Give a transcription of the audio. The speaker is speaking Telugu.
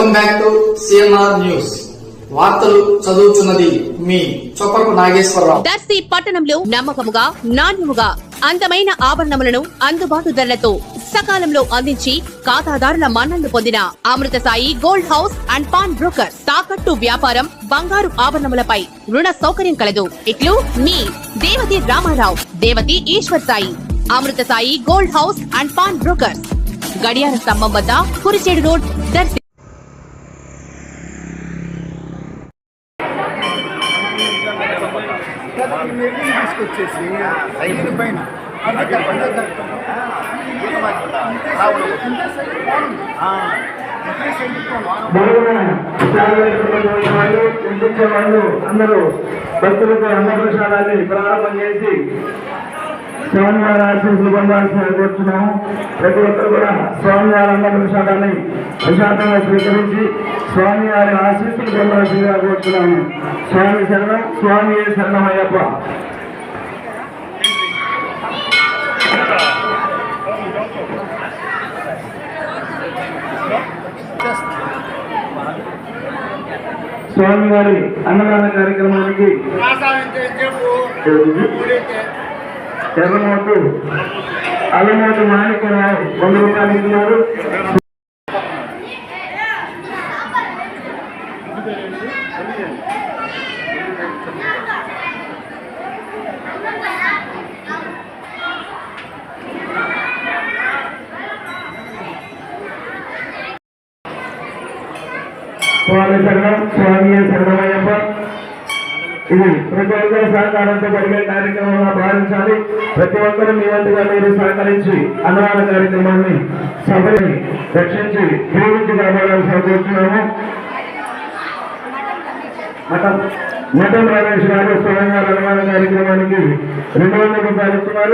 Welcome back to CMR news. వార్తలు చదువుతున్నది మీ చొప్పరపు నాగేశ్వరరావు. దర్శి పట్టణంలో నమ్మకముగా నాణ్యముగా అందమైన ఆభరణములను అందుబాటు ధరలతో సకాలంలో అందించి ఖాతాదారుల మన్ననలు పొందిన Amrutha Sai gold house and pawn broker. తాకట్టు వ్యాపారం, బంగారు ఆభరణములపై రుణ సౌకర్యం కలదు. ఇట్లు మీ Devathi Ramarao, Devathi Eshwar Sai. Amrutha Sai gold house and pawn broker, గడియార స్తంభం వద్ద, కురిచేడు రోడ్, దర్శి. అందరూ భక్తులకు అన్నప్రసాదాన్ని ప్రారంభం చేసి స్వామివారి ఆశీస్సులు పొందాల్సిన కోరుతున్నాము. ప్రతి ఒక్కరు కూడా స్వామివారి అన్నప్రసాదాన్ని ప్రశాంతంగా స్వీకరించి స్వామివారి ఆశీస్సులు పొందాల్సిందిగా కోరుతున్నాము. స్వామి శరణం, స్వామి శరణమయ్యప్ప. స్వామివారి అన్నదాన కార్యక్రమానికి ఎర్రమోటు అల్లమోటు మాణిక్యరావు 100 రూపాయలు ఇస్తున్నారు. స్వామి శరణం, స్వామి శరణమయ్యప్ప. ఇది ప్రతి ఒక్కరి సహకారంతో జరిగే కార్యక్రమంగా భావించాలి. ప్రతి ఒక్కరు మీ వంతుగా మీరు సహకరించి అన్నదాన కార్యక్రమాన్ని సభని రక్షించి దీవించి కాపాడాల్సిన కోరుతున్నాము. మఠం రమేష్ గారు స్వయంగా అన్నదాన కార్యక్రమానికి 200 రూపాయలు ఇస్తున్నారు.